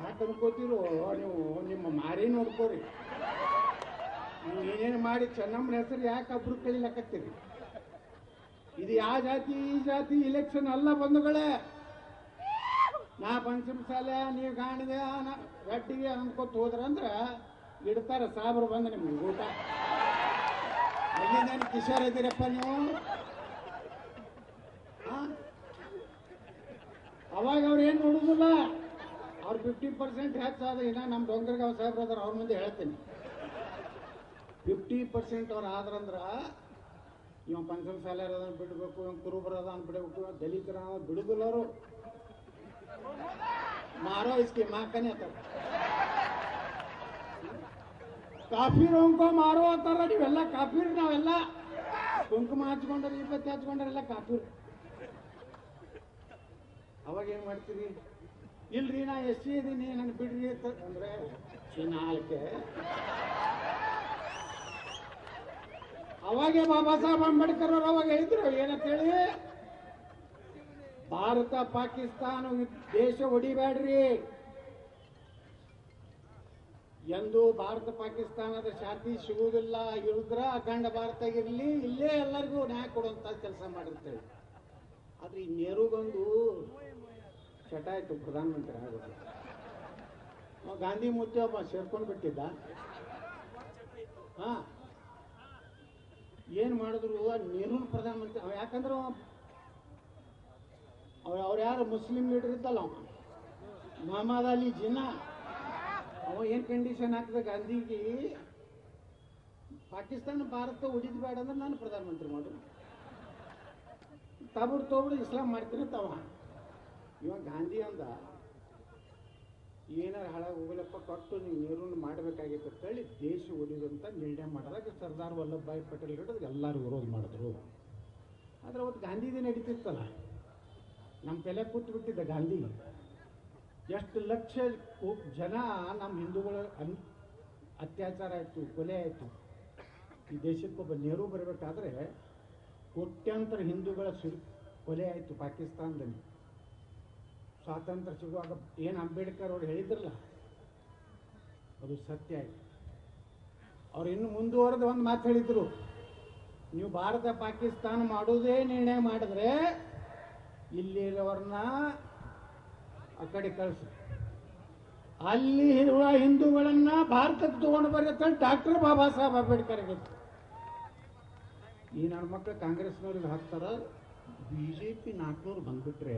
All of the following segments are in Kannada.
ಯಾಕೆ ಅನ್ಕೋತಿರೋ ನೀವು ನಿಮ್ಮ ಮಾರಿ ನೋಡ್ಕೋರಿ. ನೀವು ಏನೇನು ಮಾಡಿ ಚೆನ್ನಮ್ಮನ ಹೆಸರು ಯಾಕೆ ಒಬ್ರು ಕಳಿಲಕತ್ತೀರಿ? ಇದು ಯಾವ ಜಾತಿ ಈ ಜಾತಿ ಇಲೆಕ್ಷನ್ ಅಲ್ಲ ಬಂಧುಗಳೇ. ನಾ ಪಂಚಮಸಾಲ ನೀವು ಗಾಣಿಗೆ ಗಟ್ಟಿಗೆ ಅನ್ಕೋತ ಹೋದ್ರಂದ್ರೆ ಇಡ್ತಾರ ಸಾಬ್ರು ಬಂದು ನಿಮ್ಗೆ ಊಟ. ಅಲ್ಲಿಂದೇನು ಕಿಶೋರ್ ಇದ್ದೀರಪ್ಪ ನೀವು? ಅವಾಗ ಅವ್ರು ಏನು ನೋಡುದಿಲ್ಲ. ಅವ್ರು 50% ಹೆಚ್ಚಾದ. ಇನ್ನ ನಮ್ಮ ಡೊಂಗರ್ಗಾವ್ ಸಾಹೇಬ್ರ ಅದಾರ, ಅವ್ರ ಮುಂದೆ ಹೇಳ್ತೀನಿ. 50% ಅವ್ರು ಆದ್ರಂದ್ರ ಇವ ಪಂಚಮಸಾಲ ಅದನ್ನ ಬಿಡಬೇಕು, ಇವ್ ಕುರುಬರ ಅದನ್ನ ಬಿಡಬೇಕು, ದಲಿತರ ಬಿಡುದಿಲ್ಲ. ಅವರು ಮಾರೋ ಇಸ್ಕೆ ಮಾಕನೇ ಅತ್ತಾರ, ಕಾಫೀರ್ ಅಂಕೋ ಮಾರೋ ಅಂತಾರ. ನೀವೆಲ್ಲ ಕಾಫೀರ್, ನಾವೆಲ್ಲ ಕುಂಕುಮ ಹಚ್ಕೊಂಡ್ರೆ ಇಪ್ಪತ್ತಿ ಹಚ್ಕೊಂಡ್ರೆಲ್ಲ ಕಾಫೀರ್. ಅವಾಗ ಏನ್ ಮಾಡ್ತೀರಿ? ಇಲ್ರಿ ನಾ ಎಷ್ಟಿ ಇದೀನಿ ನನ್ ಬಿಡ್ರಿ ಅಂದ್ರೆ ನಾಲ್ಕೆ. ಅವಾಗೆ ಬಾಬಾ ಸಾಹೇಬ್ ಅಂಬೇಡ್ಕರ್ ಅವರು ಅವಾಗ ಹೇಳಿದ್ರು ಏನಂತೇಳಿ, ಭಾರತ ಪಾಕಿಸ್ತಾನ ದೇಶ ಹೊಡಿಬೇಡ್ರಿ. ಎಂದು ಭಾರತ ಪಾಕಿಸ್ತಾನದ ಶಾಂತಿ ಸಿಗುವುದಿಲ್ಲ. ಇರುದ್ರ ಅಖಂಡ ಭಾರತ ಇರಲಿ, ಇಲ್ಲೇ ಎಲ್ಲರಿಗೂ ನ್ಯಾಯ ಕೊಡುವಂತ ಕೆಲಸ ಮಾಡಿರ್ತೇವೆ. ಆದ್ರೆ ಈ ನೆಹರುಗೊಂದು ಚಟ ಆಯ್ತು ಪ್ರಧಾನಮಂತ್ರಿ ಆಗೋದು. ಗಾಂಧಿ ಮುತ್ತೆ ಒಬ್ಬ ಸೇರ್ಕೊಂಡು ಬಿಟ್ಟಿದ್ದ. ಹಾ, ಏನ್ ಮಾಡಿದ್ರು ನೆಹರು ಪ್ರಧಾನಮಂತ್ರಿ. ಯಾಕಂದ್ರೆ ಅವ್ರು ಯಾರು ಮುಸ್ಲಿಂ ಲೀಡರ್ ಇದ್ದಲ್ಲ, ಅವ ಮೊಹಮ್ಮದ್ ಅಲಿ ಜಿನ್ನಾ, ಅವ ಏನ್ ಕಂಡೀಷನ್ ಹಾಕಿದ ಗಾಂಧಿಗೆ, ಪಾಕಿಸ್ತಾನ ಭಾರತ ಉಳಿದ್ ಬೇಡ ಅಂದ್ರೆ ನಾನು ಪ್ರಧಾನಮಂತ್ರಿ ಮಾಡು, ತಗೊಬಿಡು ಇಸ್ಲಾಂ ಮಾಡ್ತೀನಿ ತವ. ಇವಾಗ ಗಾಂಧಿ ಅಂದ, ಏನಾರ ಹಾಳಾಗಿ ಹೋಗಲಪ್ಪ ಕೊಟ್ಟು ನೀವು ನೆಹರೂನ ಮಾಡಬೇಕಾಗಿತ್ತು ಅಂತೇಳಿ ದೇಶ ಉಳಿದಂತ ನಿರ್ಣಯ ಮಾಡಿದಾಗ ಸರ್ದಾರ್ ವಲ್ಲಭಭಾಯಿ ಪಟೇಲ್ ಹಿಡಿದು ಎಲ್ಲರೂ ವಿರೋಧ ಮಾಡಿದ್ರು. ಆದ್ರೆ ಅವತ್ತು ಗಾಂಧಿದೇ ನಡೀತಿತ್ತಲ್ಲ, ನಮ್ಮ ತಲೆ ಕೂತು ಬಿಟ್ಟಿದ್ದ ಗಾಂಧಿ. ಎಷ್ಟು ಲಕ್ಷ ಜನ ನಮ್ಮ ಹಿಂದೂಗಳ ಅತ್ಯಾಚಾರ ಆಯಿತು, ಕೊಲೆ ಆಯಿತು. ಈ ದೇಶಕ್ಕೊಬ್ಬ ನೆಹರು ಬರಬೇಕಾದ್ರೆ ಕೋಟ್ಯಾಂತರ ಹಿಂದೂಗಳ ಕೊಲೆ ಆಯಿತು ಪಾಕಿಸ್ತಾನದಲ್ಲಿ. ಸ್ವಾತಂತ್ರ್ಯ ಸಿಗುವಾಗ ಏನು ಅಂಬೇಡ್ಕರ್ ಅವರು ಹೇಳಿದ್ರಲ್ಲ, ಅದು ಸತ್ಯ ಆಯಿತು. ಅವ್ರು ಇನ್ನು ಮುಂದುವರೆದ ಒಂದು ಮಾತು ಹೇಳಿದ್ರು, ನೀವು ಭಾರತ ಪಾಕಿಸ್ತಾನ ಮಾಡೋದೇ ನಿರ್ಣಯ ಮಾಡಿದ್ರೆ ಇಲ್ಲಿರೋರನ್ನ ಆ ಕಡೆ ಕಳಿಸಿ, ಅಲ್ಲಿ ಇರುವ ಹಿಂದೂಗಳನ್ನ ಭಾರತಕ್ಕೆ ತಗೊಂಡು ಬರುತ್ತೆ ಡಾಕ್ಟರ್ ಬಾಬಾ ಸಾಹೇಬ್ ಅಂಬೇಡ್ಕರ್ ಹೇಳಿದ್ರು. ಈ ನನ್ನ ಮಕ್ಕಳು ಕಾಂಗ್ರೆಸ್ನವ್ರಿಗೆ ಹಾಕ್ತಾರ, ಬಿಜೆಪಿ 400 ಬಂದ್ಬಿಟ್ರೆ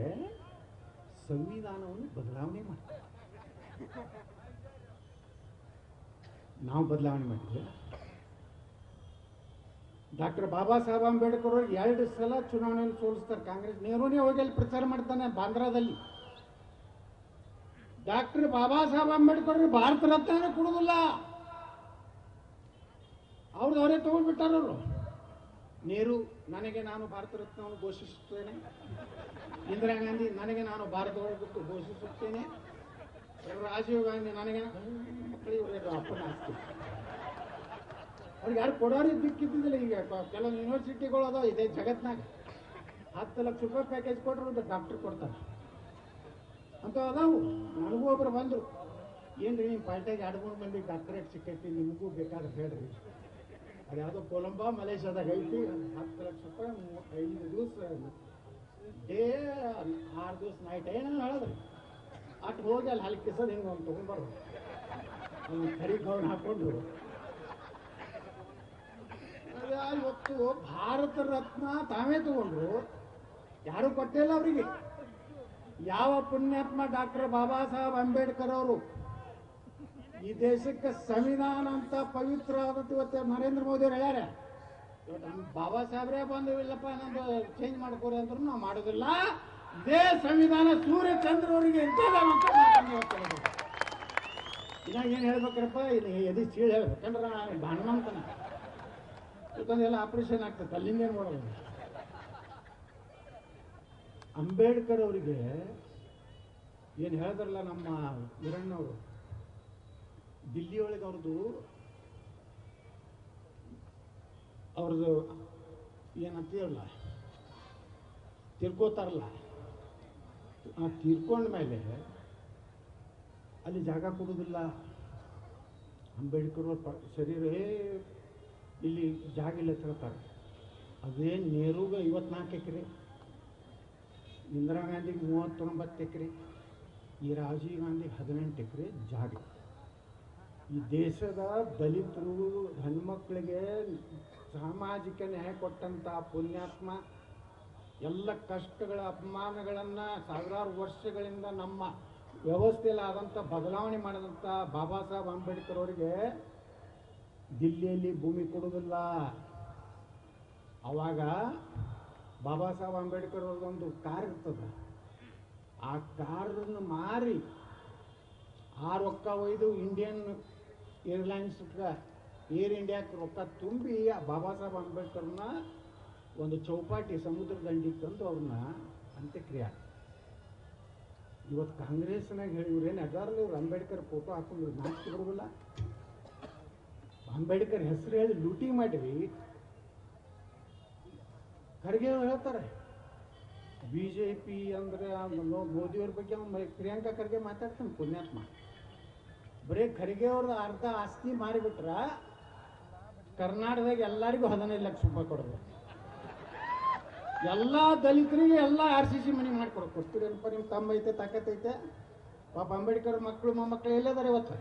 ಸಂವಿಧಾನವನ್ನು ಬದಲಾವಣೆ ಮಾಡ್ತಾರೆ. ನಾವು ಬದಲಾವಣೆ ಮಾಡಿದ್ವಿ. ಡಾಕ್ಟರ್ ಬಾಬಾ ಸಾಹೇಬ್ ಅಂಬೇಡ್ಕರ್ ಅವರು 2 ಸಲ ಚುನಾವಣೆಯಲ್ಲಿ ಸೋಲಿಸ್ತಾರೆ ಕಾಂಗ್ರೆಸ್. ನೆಹರೂನೇ ಹೋಗಿ ಅಲ್ಲಿ ಪ್ರಚಾರ ಮಾಡ್ತಾನೆ ಬಾಂದ್ರಾದಲ್ಲಿ. ಡಾಕ್ಟರ್ ಬಾಬಾ ಸಾಹೇಬ್ ಅಂಬೇಡ್ಕರ್ ಭಾರತ ರತ್ನ ಕೊಡುದಿಲ್ಲ, ಅವ್ರದ್ದು ಅವರೇ ತಗೊಂಡ್ಬಿಟ್ಟಾರ. ಅವರು ನೆಹರು ನನಗೆ ನಾನು ಭಾರತ ರತ್ನವನ್ನು ಘೋಷಿಸುತ್ತೇನೆ, ಇಂದಿರಾ ಗಾಂಧಿ ನನಗೆ ನಾನು ಭಾರತ ಒಳಗಿಟ್ಟು ಘೋಷಿಸುತ್ತೇನೆ, ರಾಜೀವ್ ಗಾಂಧಿ ನನಗೆ ಮಕ್ಕಳಿಗೆ ಅಪ್ಪನ ಆಸ್ತಿ. ಅವ್ರಿಗೆ ಯಾರು ಕೊಡೋರಿಗೆ ದಿಕ್ಕಿದ್ದಿಲ್ಲ. ಈಗ ಕೆಲವು ಯೂನಿವರ್ಸಿಟಿಗಳು ಅದಾವ ಇದೆ ಜಗತ್ನಾಗ, 10 ಲಕ್ಷ ರೂಪಾಯಿ ಪ್ಯಾಕೇಜ್ ಕೊಟ್ಟರು ಡಾಕ್ಟರ್ ಕೊಡ್ತಾರೆ ಅಂತ ಅದಾವು. ನನಗೂ ಒಬ್ರು ಬಂದರು, ಏನ್ರಿ ನಿಮ್ಮ ಪಾರ್ಟಿಯಾಗ 2-3 ಮಂದಿ ಡಾಕ್ಟರೇಟ್ ಸಿಕ್ಕೈತಿ, ನಿಮಗೂ ಬೇಕಾದ್ರೆ ಹೇಳ್ರಿ. ಅದ್ಯಾವುದೋ ಕೊಲಂಬಾ ಮಲೇಷ್ಯಾದಾಗ ಐತಿ, 10 ಲಕ್ಷ ರೂಪಾಯಿ 5 ದಿವಸ ಡೇ 6 ದಿವಸ ನೈಟ್ ಏನೋ ಹೇಳಿದ್ರಿ. ಅಟ್ ಹೋಗಿ ಅಲ್ಲಿ ಹಲ್ಲು ಕಿಸೋದು ಹಿಂಗೆ ಒಂದು ತೊಗೊಂಡ್ಬಾರ್ದು, ಕರಿ ಗೌನ್ ಹಾಕೊಂಡು. ಇವತ್ತು ಭಾರತ ರತ್ನ ತಾವೇ ತಗೊಂಡ್ರು, ಯಾರು ಕೊಟ್ಟಿಲ್ಲ ಅವರಿಗೆ. ಯಾವ ಪುಣ್ಯಾತ್ಮ ಡಾಕ್ಟರ್ ಬಾಬಾ ಸಾಹೇಬ್ ಅಂಬೇಡ್ಕರ್ ಅವರು ಈ ದೇಶಕ್ಕೆ ಸಂವಿಧಾನ ಅಂತ ಪವಿತ್ರ ಆದದ್ದು ಇವತ್ತು ನರೇಂದ್ರ ಮೋದಿ ಅವರು ಹೇಳ್ಯಾರ. ಇವತ್ತು ನಮ್ಮ ಬಾಬಾ ಸಾಹೇಬ್ರೇ ಬಂದು ಇಲ್ಲಪ್ಪ ನಂದು ಚೇಂಜ್ ಮಾಡ್ಕೋರಿ ಅಂದ್ರೂ ನಾವು ಮಾಡೋದಿಲ್ಲ. ಇದೇ ಸಂವಿಧಾನ ಸೂರ್ಯಚಂದ್ರ ಅವರಿಗೆ ಇನ್ನ ಏನ್ ಹೇಳ್ಬೇಕ್ರಪ್ಪ, ಇದು ಎದಿ ಚೀಳು ಹೇಳ್ಬೇಕಂದ್ರೆ ಹನುಮಂತನ ಇವತ್ತೊಂದೆಲ್ಲ ಆಪರೇಷನ್ ಆಗ್ತದೆ, ಅಲ್ಲಿಂದ ಏನ್ ಮಾಡೋದು. ಅಂಬೇಡ್ಕರ್ ಅವರಿಗೆ ಏನು ಹೇಳಿದ್ರಲ್ಲ ನಮ್ಮ ವೀರಣ್ಣವರು, ದಿಲ್ಲಿಯೊಳಗೆ ಅವ್ರದ್ದು ಏನಂತೀರಲ್ಲ ತಿರ್ಕೋತಾರಲ್ಲ, ತೀರ್ಕೊಂಡ ಮೇಲೆ ಅಲ್ಲಿ ಜಾಗ ಕೊಡೋದಿಲ್ಲ. ಅಂಬೇಡ್ಕರ್ ಅವ್ರ ಶರೀರ ಇಲ್ಲಿ ಜಾಗ ಇಲ್ಲ ಹೇಳ್ತಾರೆ. ಅದೇ ನೆಹರೂಗೆ 54 ಎಕರೆ, ಇಂದಿರಾ ಗಾಂಧಿಗೆ 39 ಎಕರೆ, ಈ ರಾಜೀವ್ ಗಾಂಧಿಗೆ 18 ಎಕರೆ ಜಾಗ. ಈ ದೇಶದ ದಲಿತರು ಹೆಣ್ಮಕ್ಳಿಗೆ ಸಾಮಾಜಿಕ ನ್ಯಾಯ ಕೊಟ್ಟಂಥ ಪುಣ್ಯಾತ್ಮ ಎಲ್ಲ ಕಷ್ಟಗಳ ಅಪಮಾನಗಳನ್ನು ಸಾವಿರಾರು ವರ್ಷಗಳಿಂದ ನಮ್ಮ ವ್ಯವಸ್ಥೆಯಲ್ಲಿ ಆದಂಥ ಬದಲಾವಣೆ ಮಾಡಿದಂಥ ಬಾಬಾ ಸಾಹೇಬ್ ಅಂಬೇಡ್ಕರ್ ಅವರಿಗೆ ದಿಲ್ಲಿಯಲ್ಲಿ ಭೂಮಿ ಕೊಡೋದಿಲ್ಲ. ಆವಾಗ ಬಾಬಾ ಸಾಹೇಬ್ ಅಂಬೇಡ್ಕರ್ ಅವ್ರದ್ದೊಂದು ಕಾರ್ ಇರ್ತದೆ, ಆ ಕಾರನ್ನು ಮಾರಿ ಆ ರೊಕ್ಕ ಒಯ್ದು ಇಂಡಿಯನ್ ಏರ್ಲೈನ್ಸ್ಗೆ, ಏರ್ ಇಂಡಿಯಾಕ್ಕೆ ರೊಕ್ಕ ತುಂಬಿ ಆ ಬಾಬಾ ಸಾಹೇಬ್ ಅಂಬೇಡ್ಕರ್ನ ಒಂದು ಚೌಪಾಟಿ ಸಮುದ್ರ ದಂಡಿಗೆ ತಂದು ಅವ್ರನ್ನ ಅಂತ್ಯಕ್ರಿಯೆ. ಇವತ್ತು ಕಾಂಗ್ರೆಸ್ನಾಗ ಹೇಳಿವ್ರೇನು ಅದಾರಲ್ಲ, ಇವ್ರು ಅಂಬೇಡ್ಕರ್ ಫೋಟೋ ಹಾಕೊಂಡು ನಾಚಿಕೆ ಬರೋದಿಲ್ಲ. ಅಂಬೇಡ್ಕರ್ ಹೆಸರು ಹೇಳಿ ಲೂಟಿ ಮಾಡಿವಿ. ಖರ್ಗೆ ಹೇಳ್ತಾರೆ BJP ಅಂದರೆ ಮೋದಿಯವ್ರ ಬಗ್ಗೆ ಪ್ರಿಯಾಂಕಾ ಖರ್ಗೆ ಮಾತಾಡ್ತಾನೆ ಪುಣ್ಯಾತ್ಮ. ಬರೀ ಖರ್ಗೆ ಅವ್ರದ್ದು ಅರ್ಧ ಆಸ್ತಿ ಮಾರಿಬಿಟ್ರ ಕರ್ನಾಟಕದಾಗ ಎಲ್ಲರಿಗೂ 15 ಲಕ್ಷ ರೂಪಾಯಿ ಕೊಡೋದು. ಎಲ್ಲ ದಲಿತರಿಗೆ ಎಲ್ಲ RCC ಮನೆ ಕೊಡ್ತೀರೇನಪ್ಪ? ನಿಮ್ಮ ತಮ್ಮ ಐತೆ, ತಾಕತ್ತೈತೆ. ಪಾಪ ಅಂಬೇಡ್ಕರ್ ಮಕ್ಕಳು ಮೊಮ್ಮಕ್ಕಳು ಎಲ್ಲದಾರೆ ಇವತ್ತು.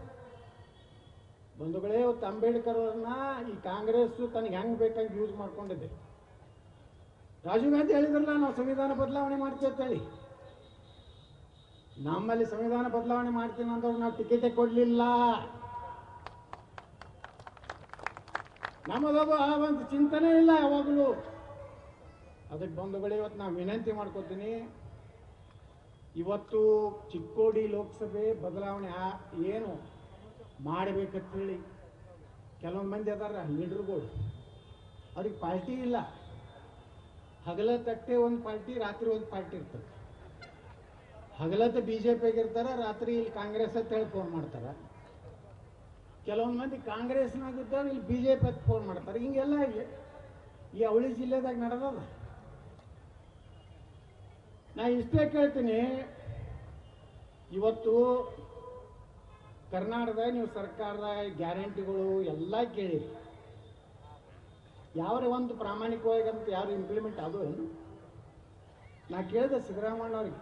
ಬಂಧುಗಳೇ, ಇವತ್ತು ಅಂಬೇಡ್ಕರ್ ಅವ್ರನ್ನ ಈ ಕಾಂಗ್ರೆಸ್ ತನಗೆ ಹೆಂಗೆ ಬೇಕಾಗಿ ಯೂಸ್ ಮಾಡ್ಕೊಂಡಿದೆ. ರಾಜೀವ್ ಗಾಂಧಿ ಹೇಳಿದ್ರಲ್ಲ, ನಾವು ಸಂವಿಧಾನ ಬದಲಾವಣೆ ಮಾಡ್ತೀವಿ ಅಂತೇಳಿ. ನಮ್ಮಲ್ಲಿ ಸಂವಿಧಾನ ಬದಲಾವಣೆ ಮಾಡ್ತೀನಿ ಅಂದವ್ರು ನಾವು ಟಿಕೆಟೇ ಕೊಡಲಿಲ್ಲ. ನಮ್ಮದೊಬ್ಬ ಆ ಒಂದು ಚಿಂತನೆ ಇಲ್ಲ ಯಾವಾಗಲೂ. ಅದಕ್ಕೆ ಬಂಧುಗಳೇ, ಇವತ್ತು ನಾನು ವಿನಂತಿ ಮಾಡ್ಕೋತೀನಿ, ಇವತ್ತು ಚಿಕ್ಕೋಡಿ ಲೋಕಸಭೆ ಬದಲಾವಣೆ ಏನು ಮಾಡಬೇಕಂತೇಳಿ ಕೆಲವೊಂದು ಮಂದಿ ಅದಾರ ಲೀಡರ್ಗಳು, ಅವ್ರಿಗೆ ಪಾರ್ಟಿ ಇಲ್ಲ. ಹಗಲತ್ತಟ್ಟೆ ಒಂದು ಪಾರ್ಟಿ, ರಾತ್ರಿ ಒಂದು ಪಾರ್ಟಿ ಇರ್ತದೆ. ಹಗಲತ್ತ BJPಗೆ ಇರ್ತಾರೆ, ರಾತ್ರಿ ಇಲ್ಲಿ ಕಾಂಗ್ರೆಸ್ ಅಂತ ಹೇಳಿ ಫೋನ್ ಮಾಡ್ತಾರೆ. ಕೆಲವೊಂದು ಮಂದಿ ಕಾಂಗ್ರೆಸ್ನಾಗಿದ್ದಾರೆ, ಇಲ್ಲಿ BJP ಅಂತ ಫೋನ್ ಮಾಡ್ತಾರೆ. ಹಿಂಗೆಲ್ಲ ಈ ಅವಳಿ ಜಿಲ್ಲೆದಾಗ ನಡೆದದ. ನಾ ಇಷ್ಟೇ ಕೇಳ್ತೀನಿ, ಇವತ್ತು ಕರ್ನಾಟಕದಾಗ ನೀವು ಸರ್ಕಾರದ ಗ್ಯಾರಂಟಿಗಳು ಎಲ್ಲ ಕೇಳಿರಿ, ಯಾವ್ರೆ ಒಂದು ಪ್ರಾಮಾಣಿಕವಾಗಿ ಅಂತ ಯಾರು ಇಂಪ್ಲಿಮೆಂಟ್ ಆದೋ ಏನು? ನಾ ಕೇಳಿದೆ ಸಿದ್ದರಾಮಯ್ಯವ್ರಿಗೆ,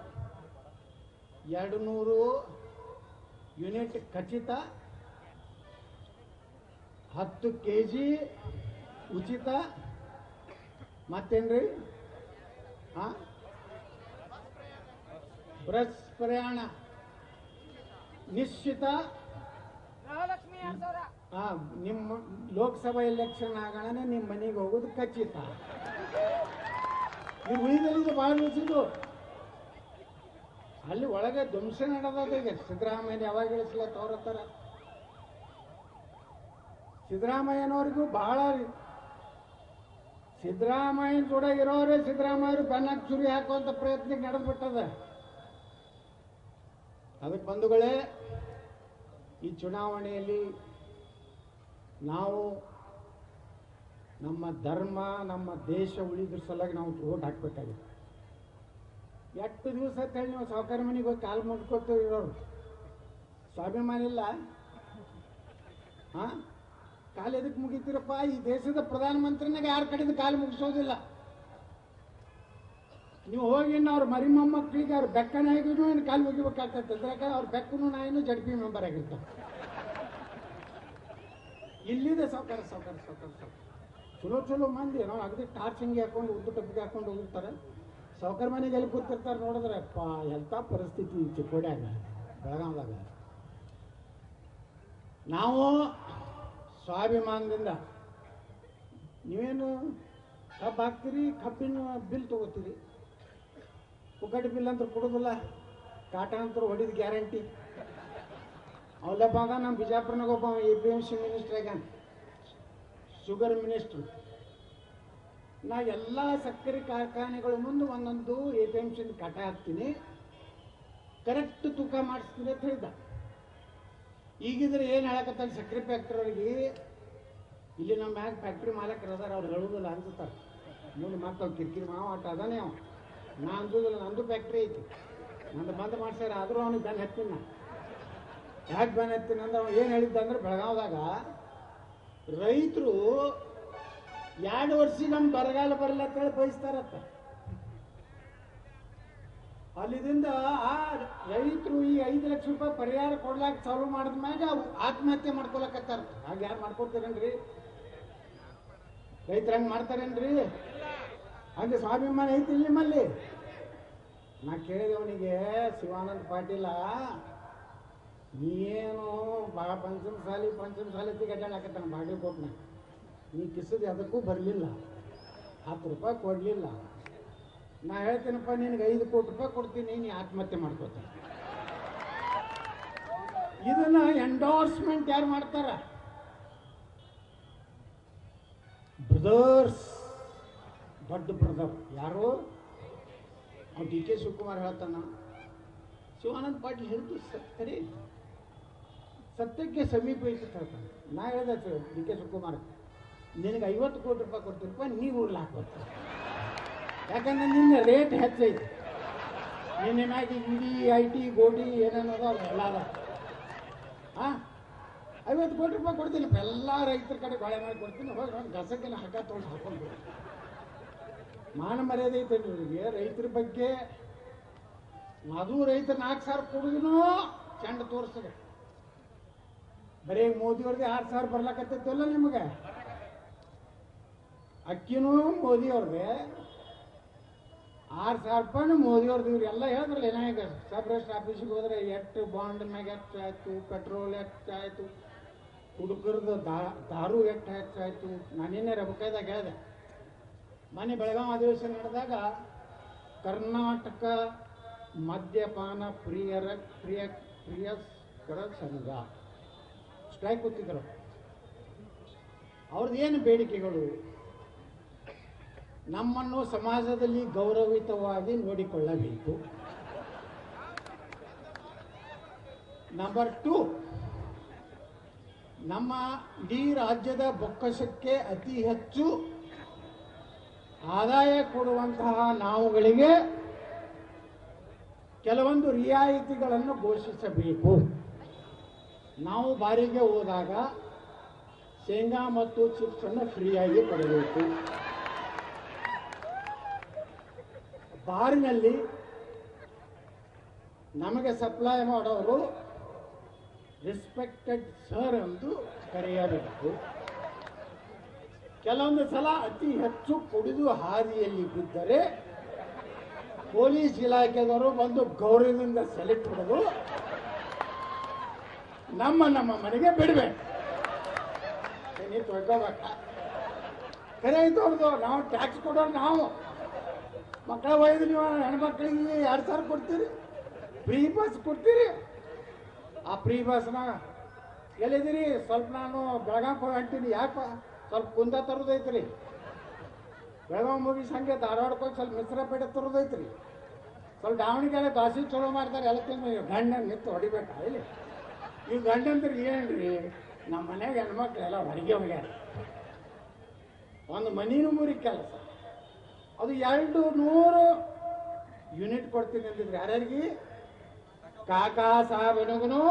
200 ಯೂನಿಟ್ ಖಚಿತ, 10 kg ಉಚಿತ, ಮತ್ತೇನ್ರಿ ಬಸ್ ಪ್ರಯಾಣ ನಿಶ್ಚಿತ. ನಿಮ್ಮ ಲೋಕಸಭಾ ಎಲೆಕ್ಷನ್ ಆಗೋಣ ನಿಮ್ಮ ಮನೆಗೆ ಹೋಗೋದು ಖಚಿತ. ನೀವು ಉಳಿದಲ್ಲಿದ್ದು ಭಾಳ ಉಳಿಸಿದ್ದು ಅಲ್ಲಿ ಒಳಗೆ ಧ್ವಂಸ ನಡೆದ. ಈಗ ಸಿದ್ದರಾಮಯ್ಯ ಯಾವಾಗ ಇಳಿಸ್ಲ ತೋರತ್ತಾರ. ಸಿದ್ದರಾಮಯ್ಯನವ್ರಿಗೂ ಬಹಳ ಸಿದ್ದರಾಮಯ್ಯನ ಜೋಡಾಗಿರೋರೇ ಸಿದ್ದರಾಮಯ್ಯರು ಬೆನ್ನಕ್ಕೆ ಚುರಿ ಹಾಕುವಂಥ ಪ್ರಯತ್ನಕ್ಕೆ ನಡೆದ್ಬಿಟ್ಟದ. ಅದಕ್ಕೆ ಬಂಧುಗಳೇ, ಈ ಚುನಾವಣೆಯಲ್ಲಿ ನಾವು ನಮ್ಮ ಧರ್ಮ, ನಮ್ಮ ದೇಶ ಉಳಿದ್ರ ಸಲುವಾಗಿ ನಾವು ವೋಟ್ ಹಾಕ್ಬೇಕಾಗಿದೆ. ಎಷ್ಟು ದಿವಸ ಅಂತೇಳಿ ನೀವು ಸಾವುಕಾರ ಮನೆಗೆ ಹೋಗಿ ಕಾಲು ಮುಟ್ಕೊಟ್ಟು ಇರೋರು ಸ್ವಾಭಿಮಾನ ಇಲ್ಲ. ಕಾಲು ಎದಕ್ಕೆ ಮುಗಿತೀರಪ್ಪ? ಈ ದೇಶದ ಪ್ರಧಾನಮಂತ್ರಿನಾಗ ಯಾರ ಕಡೆಯಿಂದ ಕಾಲು ಮುಗಿಸೋದಿಲ್ಲ. ನೀವು ಹೋಗಿ ಅವ್ರ ಮರಿ ಮೊಮ್ಮಕ್ಕಳಿಗೆ ಅವ್ರ ಬೆಕ್ಕ ನಾಯಿಗೂ ಏನು ಕಾಲು ಮುಗಿಬೇಕಾಗ್ತದೆ. ಯಾಕಂದ್ರೆ ಅವ್ರ ಬೆಕ್ಕೂ ನಾಯಿನೂ JP ಮೆಂಬರ್ ಆಗಿರ್ತಾರೆ. ಇಲ್ಲಿದೆ ಸಾವುಕಾರ ಸಾವುಕಾರ ಸಾವುಕಾರ ಸಾವುಕಾರ ಚಲೋ ಚಲೋ ಮಂದಿ ನಾವು ಅಗದಿ ಟಾರ್ಚ್ ಹಿಂಗೆ ಹಾಕೊಂಡು ಉದ್ದು ಟಪ್ಪಿಗೆ ಹಾಕೊಂಡು ಹೋಗಿರ್ತಾರೆ. ಸಾವುಕಾರ ಮನೆಗೆ ಎಲ್ಲಿ ಕೂತಿರ್ತಾರೆ ನೋಡಿದ್ರೆ ಅಪ್ಪ ಎಂಥ ಪರಿಸ್ಥಿತಿ ಚಿಕ್ಕೋಡ್ಯಾಗ ಬೆಳಗಾವದಾಗ. ನಾವು ಸ್ವಾಭಿಮಾನದಿಂದ ನೀವೇನು ಕಬ್ಬು ಹಾಕ್ತೀರಿ, ಕಬ್ಬಿನ ಬಿಲ್ ತೊಗೋತೀರಿ, ಪುಕ್ಕಟಿ ಬಿಲ್ ಅಂತ ಕೊಡೋದಿಲ್ಲ, ಕಾಟ ಅಂತ ಹೊಡಿದ ಗ್ಯಾರಂಟಿ. ಅವಲಪ್ಪ ಅದ ನಮ್ಮ ಬಿಜಾಪುರನಾಗ ಒಬ್ಬ APMC ಮಿನಿಸ್ಟರ್ ಆಗ್ಯಾನ, ಶುಗರ್ ಮಿನಿಸ್ಟ್ರು. ನಾ ಎಲ್ಲ ಸಕ್ಕರೆ ಕಾರ್ಖಾನೆಗಳ ಮುಂದೆ ಒಂದೊಂದು APMC ಕಟ ಹಾಕ್ತೀನಿ, ಕರೆಕ್ಟ್ ತೂಕ ಮಾಡಿಸ್ತೀನಿ ಅಂತ ಹೇಳಿದ. ಈಗಿದ್ರೆ ಏನು ಹೇಳಕತ್ತಾರ ಸಕ್ಕರೆ ಫ್ಯಾಕ್ಟ್ರಿಯವ್ರಿಗೆ, ಇಲ್ಲಿ ನಮ್ಮ ಮ್ಯಾಗ ಫ್ಯಾಕ್ಟ್ರಿ ಮಾಲಕರು ಅದಾರ, ಅವ್ರು ಹೇಳೋದಿಲ್ಲ ಅನ್ಸುತ್ತಾರೆ. ಮುಂದೆ ಮತ್ತೆ ಕಿರಿಕಿರಿ ಮಾವ ಆಟ ಅದಾನೆ ಅವ. ನಾ ಅಂದೋದಿಲ್ಲ, ನಂದು ಫ್ಯಾಕ್ಟ್ರಿ ಐತಿ, ನಂದು ಬಂದ್ ಮಾಡ್ಸ್ಯಾರ, ಆದರೂ ಅವನಿಗೆ ಬೆನ್ನು ಹತ್ತೀನಿ ನಾ. ಯಾಕೆ ಬ್ಯಾನ್ ಎತ್ತೀನಿ ಅಂದ್ರೆ ಅವ್ನು ಏನು ಹೇಳಿದ್ದ ಅಂದ್ರೆ ಬೆಳಗಾವ್ದಾಗ ರೈತರು 2 ವರ್ಷ ನಮ್ಮ ಬರಗಾಲ ಬರಲ್ಲ ಅಂತೇಳಿ ಬಯಸ್ತಾರತ್ತ. ಅಲ್ಲಿದಿಂದ ಆ ರೈತರು ಈ 5 ಲಕ್ಷ ರೂಪಾಯಿ ಪರಿಹಾರ ಕೊಡ್ಲಾಕ ಚಾಲು ಮಾಡಿದ ಮ್ಯಾಗ ಆತ್ಮಹತ್ಯೆ ಮಾಡ್ಕೊಳಕತ್ತಾರ. ಹಾಗೆ ಯಾರು ಮಾಡ್ಕೊಡ್ತಾರೇನ್ರಿ? ರೈತರು ಹಂಗೆ ಮಾಡ್ತಾರೇನ್ರಿ? ಹಂಗೆ ಸ್ವಾಭಿಮಾನ ಐತಿ ನಿಮ್ಮಲ್ಲಿ? ನಾ ಕೇಳಿದವನಿಗೆ, ಶಿವಾನಂದ ಪಾಟೀಲ ನೀನು ಪಂಚಮ ಸಾಲಿ ಗಡ್ಡಾಡಕತ್ತಾನ ಬಾಗಲಕೋಟ್ನ, ನೀ ಕಿಸದ ಅದಕ್ಕೂ ಬರಲಿಲ್ಲ, 10 ರೂಪಾಯಿ ಕೊಡಲಿಲ್ಲ. ನಾ ಹೇಳ್ತೀನಪ್ಪ, ನಿನಗೆ 5 ಕೋಟಿ ರೂಪಾಯಿ ಕೊಡ್ತೀನಿ, ನೀ ಆತ್ಮಹತ್ಯೆ ಮಾಡ್ಕೋತಾನೆ. ಇದನ್ನ ಎಂಡೋರ್ಸ್ಮೆಂಟ್ ಯಾರು ಮಾಡ್ತಾರ? ಬ್ರದರ್ಸ್, ದೊಡ್ಡ ಬ್ರದರ್ ಯಾರು? ಅವ್ನು ಡಿ ಕೆ ಶಿವಕುಮಾರ್ ಹೇಳ್ತಾನ. ಶಿವಾನಂದ ಪಾಟೀಲ್ ಹೇಳಿದ್ದು ಸರಿ, ಸತ್ಯಕ್ಕೆ ಸಮೀಪ ಐತಿ ಹೇಳ್ತಾನೆ. ನಾ ಹೇಳ್ದೆ ಡಿ ಕೆ ಶಿವಕುಮಾರ್, ನಿನಗೆ 50 ಕೋಟಿ ರೂಪಾಯಿ ಕೊಡ್ತೀನಪ್ಪ, ನೀವು ಊರ್ಲಿ ಹಾಕೋತ. ಯಾಕಂದ್ರೆ ನಿನ್ನ ರೇಟ್ ಹೆಚ್ಚೈತಿ. ನಿನ್ನೆ ಮ್ಯಾಗ ಇಡಿ IT ಗೋಡಿ ಏನೇನದ ಎಲ್ಲ ಅದ. 50 ಕೋಟಿ ರೂಪಾಯಿ ಕೊಡ್ತೀನಪ್ಪ, ಎಲ್ಲ ರೈತರ ಕಡೆ ಗಾಳಿ ಮಾಡಿ ಕೊಡ್ತೀನಿ, ಹೋಗಿ ನೋಡಿ ಗಸಕ್ಕೆಲ್ಲ ತೊಗೊಂಡು ಹಾಕೊಂಡು. ಮಾನ ಮರ್ಯಾದೆ ಐತೆ ಇವರಿಗೆ ರೈತರ ಬಗ್ಗೆ. ಅದು ರೈತ 4,000 ಕೊಡುದಿನೋ ಚಂಡ ತೋರಿಸ್ತದೆ. ಬರೀ ಮೋದಿಯವ್ರದ್ದು 6,000 ಬರ್ಲಾಕತ್ತೈತಲ್ಲ ನಿಮಗೆ. ಅಕ್ಕಿನೂ ಮೋದಿಯವ್ರದ್ದೆ, 6,000 ರೂಪಾಯಿನೂ ಮೋದಿಯವ್ರದ್ದು. ಇವ್ರೆಲ್ಲ ಹೇಳಿದ್ರಲ್ಲ ಏನಾಗ ಸಬ್ ರಿಜಿಸ್ಟ್ರ್ ಆಫೀಸಿಗೆ ಹೋದ್ರೆ ಎಷ್ಟು ಬಾಂಡ್ ಮ್ಯಾಗ ಹೆಚ್ಚಾಯ್ತು, ಪೆಟ್ರೋಲ್ ಹೆಚ್ಚಾಯ್ತು, ಹುಡುಗರದು ದಾರು ಎಷ್ಟು ಹೆಚ್ಚಾಯ್ತು. ನಾನಿನ್ನೆ ರಬಕಾಯ್ದಾಗ ಹೇಳಿದೆ, ಮೊನ್ನೆ ಬೆಳಗಾವಿ ಅಧಿವೇಶನ ನಡೆದಾಗ ಕರ್ನಾಟಕ ಮದ್ಯಪಾನ ಪ್ರಿಯಸ್ಕರ ಸಂಘ ಸ್ಟ್ರೈಕ್ ಕೂತಿದ್ರು. ಅವ್ರದ್ದು ಏನು ಬೇಡಿಕೆಗಳು? ನಮ್ಮನ್ನು ಸಮಾಜದಲ್ಲಿ ಗೌರವಿತವಾಗಿ ನೋಡಿಕೊಳ್ಳಬೇಕು. ನಂಬರ್ 2, ನಮ್ಮ ಇಡೀ ರಾಜ್ಯದ ಬೊಕ್ಕಸಕ್ಕೆ ಅತಿ ಹೆಚ್ಚು ಆದಾಯ ಕೊಡುವಂತಹ ನಾವುಗಳಿಗೆ ಕೆಲವೊಂದು ರಿಯಾಯಿತಿಗಳನ್ನು ಘೋಷಿಸಬೇಕು. ನಾವು ಬಾರಿಗೆ ಹೋದಾಗ ಶೇಂಗಾ ಮತ್ತು ಚಿಪ್ಸ್ ಅನ್ನು ಫ್ರೀಯಾಗಿ ಕೊಡಬೇಕು. ಬಾರಿನಲ್ಲಿ ನಮಗೆ ಸಪ್ಲೈ ಮಾಡೋರು ರೆಸ್ಪೆಕ್ಟೆಡ್ ಸರ್ ಎಂದು ಕರೆಯಬೇಕು. ಕೆಲವೊಂದು ಸಲ ಅತಿ ಹೆಚ್ಚು ಕುಡಿದು ಹಾದಿಯಲ್ಲಿ ಬಿದ್ದರೆ ಪೊಲೀಸ್ ಇಲಾಖೆದವರು ಬಂದು ಗೌರವದಿಂದ ಸೆಲೆಕ್ಟ್ ಹೊಡೆದು ನಮ್ಮ ಮನೆಗೆ ಬಿಡಬೇಕು. ನೀವು ತೊಳ್ಕೋಬೇಕ. ಕರೆ ಐತೆ ಅವ್ರದ್ದು. ನಾವು ಟ್ಯಾಕ್ಸ್ ಕೊಡೋರು ನಾವು. ಮಕ್ಕಳ ಒಯ್ದು ನೀವು ಹೆಣ್ಮಕ್ಳಿಗೆ 2,000 ಕೊಡ್ತೀರಿ, ಫ್ರೀ ಬಸ್ ಕೊಡ್ತೀರಿ. ಆ ಫ್ರೀ ಬಸ್ನ ಎಲ್ಲಿದ್ದೀರಿ? ಸ್ವಲ್ಪ ನಾನು ಬೆಳಗಾವಿ ಹೊಂಟೀನಿ. ಯಾಕೆ? ಸ್ವಲ್ಪ ಕುಂದ ತರೋದೈತ್ರಿ. ಬೆಳಗಾವಿ ಮುಗಿಸಿ ಹಂಗೆ ಧಾರವಾಡಕ್ಕೆ ಹೋಗಿ ಸ್ವಲ್ಪ ಮಿಶ್ರಪೇಟೆ ತರೋದೈತ್ರಿ. ಸ್ವಲ್ಪ ದಾವಣಗೆರೆ ದಾಸಿ ಚಲೋ ಮಾಡ್ತಾರೆ. ಎಲ್ಲ ತಿಂದು ಗಂಡನ ನಿಂತು ಹೊಡಿಬೇಕಾ ಇಲ್ಲಿ? ಈ ಗಂಡಂದ್ರೆ ಏನ್ರಿ? ನಮ್ಮ ಮನೆಯಾಗ ಹೆಣ್ಮಕ್ಳು ಎಲ್ಲ ಹೊರಗೆ ಹೋಗ್ಯಾರ. ಒಂದು ಮನೀನು ಮುರಿ ಕೆಲಸ, ಅದು 200 ಯೂನಿಟ್ ಕೊಡ್ತೀನಿ ಅಂತಿದ್ರು. ಯಾರ್ಯಾರಿಗೆ? ಕಾಕಾ ಸಾಹೇಬನಿಗೂ,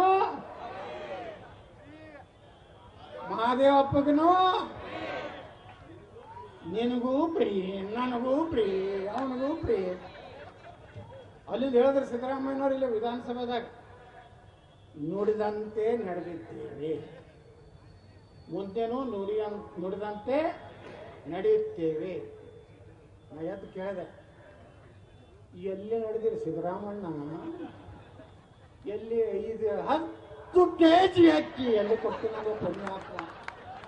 ಮಹಾದೇವಪ್ಪಗೂ, ನಿನಗೂ ಫ್ರೀ, ನನಗೂ ಫ್ರೀ, ಅವನಿಗೂ ಫ್ರೀ. ಅಲ್ಲಿ ಹೇಳಿದ್ರೆ ಸಿದ್ದರಾಮಯ್ಯನವ್ರು ಇಲ್ಲಿ ವಿಧಾನಸಭೆದಾಗ, ನುಡಿದಂತೆ ನಡೆದಿದ್ದೇವೆ, ಮುಂದೆನೂ ನುಡಿದಂತೆ ನಡೆಯುತ್ತೇವೆ. ನಾ ಎದ್ದು ಕೇಳಿದೆ, ಎಲ್ಲಿ ನಡೆದಿರಿ ಸಿದ್ದರಾಮಣ್ಣ? ಎಲ್ಲಿ 10 kg ಅಕ್ಕಿ ಎಲ್ಲಿ ಕೊಡ್ತೀನಿ? ಪುಣ್ಯಾತ್ಮ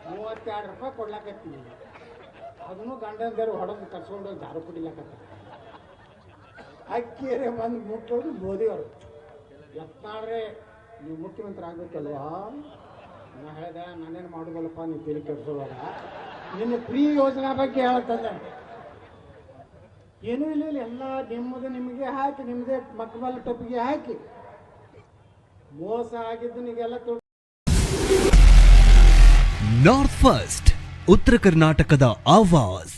32 ರೂಪಾಯಿ ಕೊಡ್ಲಾಕತ್ತೀನಿ. ಅದನ್ನು ಗಂಡಂದೇರು ಹೊಡೆದು ಕರ್ಸ್ಕೊಂಡೋಗಿ ದಾರು ಕುಡಿಲಾಕತ್ತ. ಅಕ್ಕಿಯರೇ ಬಂದು ಮುಟ್ಟೋದು ಮೋದಿಯವರು. ಯತ್ನಾಳ್ರೆ ನೀವು ಮುಖ್ಯಮಂತ್ರಿ ಆಗ್ಬೇಕಲ್ವಾ? ನಾ ಹೇಳಿದೆ, ನಾನೇನು ಮಾಡೋದಲ್ಲಪ್ಪ, ನೀವು ತಿಳಿ ಕೆಡಿಸೋವಾಗ ನಿನ್ನ ಫ್ರೀ ಯೋಜನಾ ಬಗ್ಗೆ ಹೇಳ್ತದೆ. ಏನೂ ಇಲ್ಲ, ಎಲ್ಲ ನಿಮ್ಮದು ನಿಮಗೆ ಹಾಕಿ, ನಿಮ್ಮದೇ ಮಕ್ಕಳ ಟೊಪ್ಪಿಗೆ ಹಾಕಿ ಮೋಸ ಆಗಿದ್ದು ನೀವೆಲ್ಲ. ನಾರ್ತ್ ಫಸ್ಟ್, ಉತ್ತರ ಕರ್ನಾಟಕದ ಆವಾಜ್.